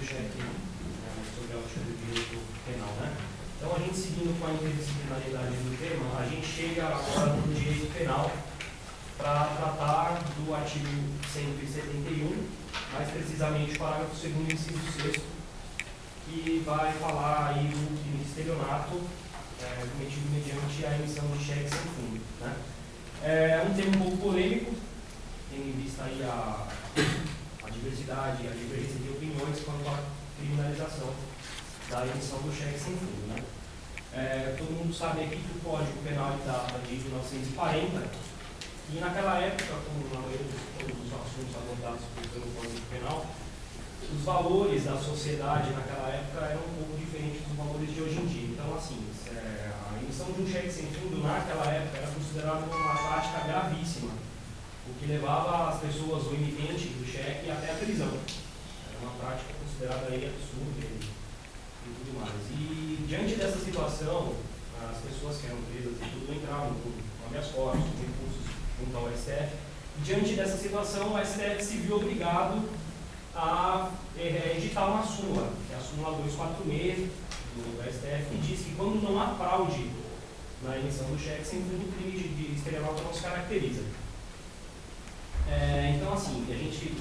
cheque, sobre a ótica do direito penal, né? Então, a gente seguindo com a interdisciplinaridade do tema, a gente chega agora no direito penal para tratar do artigo 171, mais precisamente o parágrafo 2º, inciso 6º, que vai falar aí do crime de estelionato cometido mediante a emissão de cheque sem fundo, né? É um tema um pouco polêmico, tendo em vista aí a diversidade, a divergência de opiniões quanto à criminalização da emissão do cheque sem fundo, né? Todo mundo sabe aqui que o Código Penal data de 1940 e naquela época, como na maioria dos assuntos abordados pelo Código Penal, os valores da sociedade naquela época eram um pouco diferentes dos valores de hoje em dia. Então, assim, a emissão de um cheque sem fundo naquela época era considerada uma prática gravíssima, o que levava as pessoas, o emitente do cheque, até a prisão. Era uma prática considerada aí absurda e tudo mais. E diante dessa situação, as pessoas que eram presas e tudo entravam com habeas corpus, com recursos junto ao STF. E diante dessa situação, o STF se viu obrigado a editar uma súmula, que é a súmula 246 do STF, que diz que quando não há fraude na emissão do cheque sem fundo, o crime de estelionato não se caracteriza. Então, assim, a gente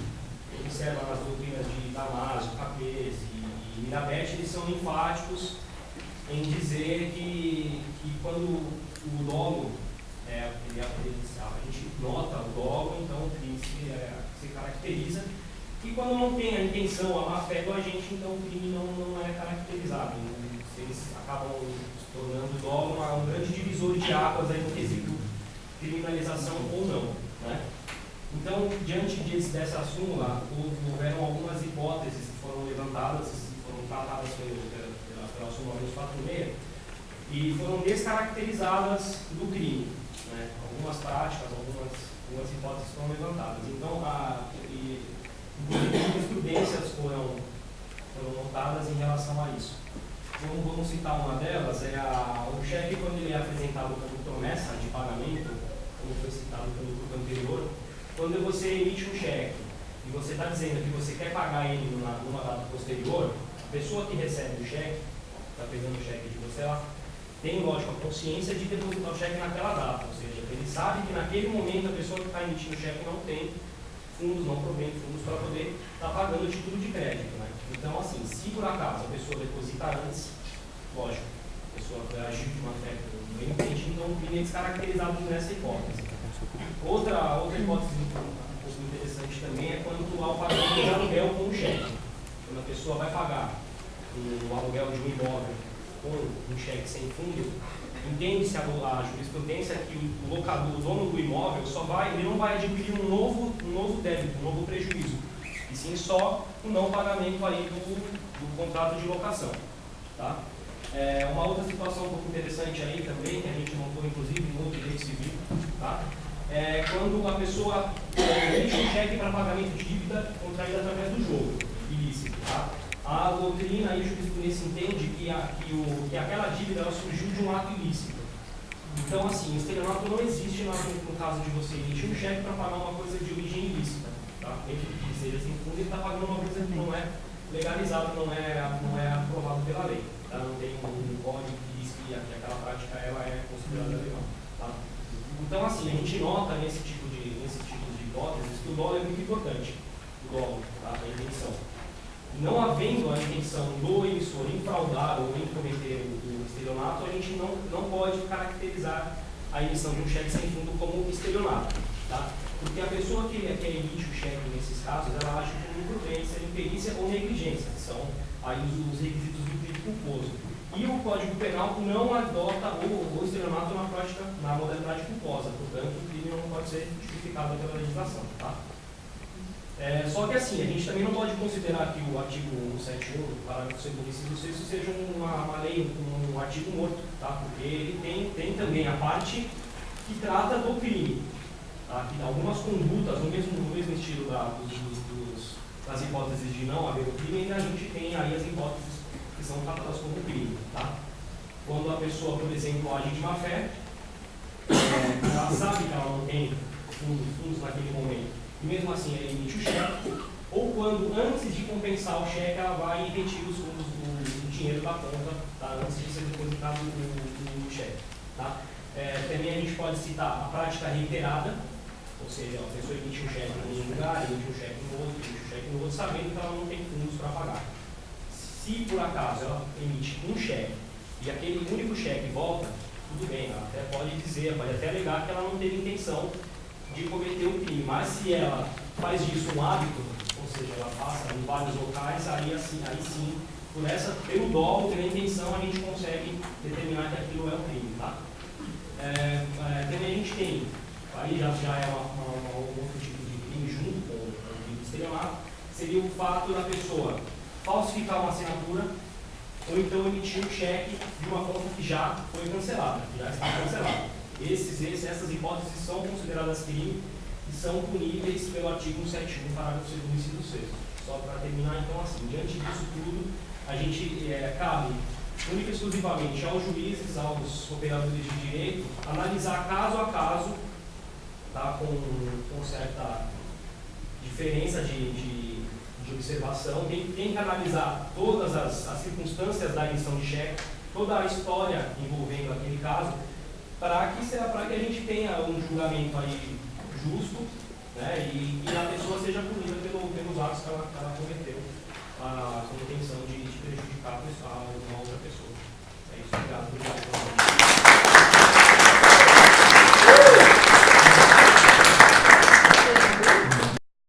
observa nas doutrinas de Damasio, Capes e Mirabete, eles são enfáticos em dizer que quando o dolo, a gente nota o dolo, então o crime se caracteriza. E quando não tem a intenção, a má-fé do agente, então o crime não é caracterizado. Eles acabam se tornando o dolo um grande divisor de águas aí no quesito criminalização ou não, né? Então, diante dessa súmula, houveram algumas hipóteses que foram levantadas, foram tratadas pela súmula 246 e foram descaracterizadas do crime, né? Algumas práticas, algumas hipóteses foram levantadas. Então, inclusive, jurisprudências foram notadas em relação a isso. Então, vamos citar uma delas, o cheque, quando ele é apresentado como promessa de pagamento, como foi citado pelo grupo anterior, quando você emite um cheque e você está dizendo que você quer pagar ele numa data posterior, a pessoa que recebe o cheque, está pegando o cheque de você, ela tem, lógico, a consciência de depositar o cheque naquela data, ou seja, ele sabe que naquele momento a pessoa que está emitindo o cheque não tem fundos, não provém fundos para poder estar pagando o título de crédito, né? Então, assim, se por acaso a pessoa deposita antes, lógico, a pessoa agiu de uma fé no emitente, então o crime é descaracterizado nessa hipótese. Outra hipótese um pouco interessante também é quando há o pagamento de aluguel com o cheque. Quando a pessoa vai pagar o aluguel de um imóvel com um cheque sem fundo, entende-se a jurisprudência que o locador, o dono do imóvel, ele não vai adquirir um novo débito, um novo prejuízo, e sim só o não pagamento aí do contrato de locação. Tá? Uma outra situação um pouco interessante aí também, que a gente montou inclusive no direito civil, tá? Quando a pessoa emite um cheque para pagamento de dívida contraída através do jogo ilícito. Tá? A doutrina e a jurisprudência entende que aquela dívida ela surgiu de um ato ilícito. Então, assim, o estelionato não existe no caso de você emitir um cheque para pagar uma coisa de origem ilícita. Tá? Mesmo que seja sem fundo, ele está pagando uma coisa que não é legalizada, não é aprovada pela lei. Tá? Não tem um código que diz que aquela prática ela é considerada legal. Tá? Então, assim, a gente nota nesse tipo de hipóteses que o dolo é muito importante. O dolo, tá? A intenção. Não havendo a intenção do emissor em fraudar ou em cometer o estelionato, a gente não pode caracterizar a emissão de um cheque sem fundo como estelionato. Tá? Porque a pessoa que emite o cheque nesses casos, ela age como imprudência, imperícia ou negligência, que são aí os requisitos do crime culposo. E o Código Penal não adota o estelionato na modalidade culposa, portanto, o crime não pode ser justificado pela legislação. Tá? Só que assim, a gente também não pode considerar que o artigo 171, parágrafo 2º, inciso 6º, seja uma lei, um artigo morto, tá? Porque ele tem também a parte que trata do crime. Tá? Que algumas condutas, no mesmo estilo das hipóteses de não haver o crime, ainda a gente tem aí as hipóteses que são tratadas como crime. Tá? Quando a pessoa, por exemplo, age de má fé, ela sabe que ela não tem fundos naquele momento, e mesmo assim ele emite o cheque, ou quando quando, antes de compensar o cheque, ela vai e retira os fundos do dinheiro da conta, tá? Antes de ser depositado o cheque. Tá? Também a gente pode citar a prática reiterada, ou seja, a pessoa emite um cheque em um lugar, emite um cheque no outro, emite um cheque no outro, sabendo que ela não tem fundos para pagar. Se por acaso ela emite um cheque e aquele único cheque volta, tudo bem, ela até pode dizer, pode até alegar que ela não teve intenção de cometer o crime, mas se ela faz disso um hábito, ou seja, ela passa em vários locais, aí sim, pelo dolo, pela intenção, a gente consegue determinar que aquilo é um crime, tá? Também a gente tem, aí já é um outro tipo de crime junto com o crime de estelionato, seria o fato da pessoa falsificar uma assinatura ou então emitir um cheque de uma conta que já foi cancelada, que já está cancelada. Essas hipóteses são consideradas crime e são puníveis pelo artigo 171, parágrafo 2º, inciso 6. Só para terminar, então, assim, diante disso tudo, a gente cabe única e exclusivamente aos juízes, aos operadores de direito, analisar caso a caso, tá, com certa diferença de observação, tem que analisar todas as circunstâncias da emissão de cheque, toda a história envolvendo aquele caso, para que a gente tenha um julgamento aí justo, né, e a pessoa seja punida pelos atos que ela cometeu, com a intenção de prejudicar uma outra pessoa. É isso, obrigado.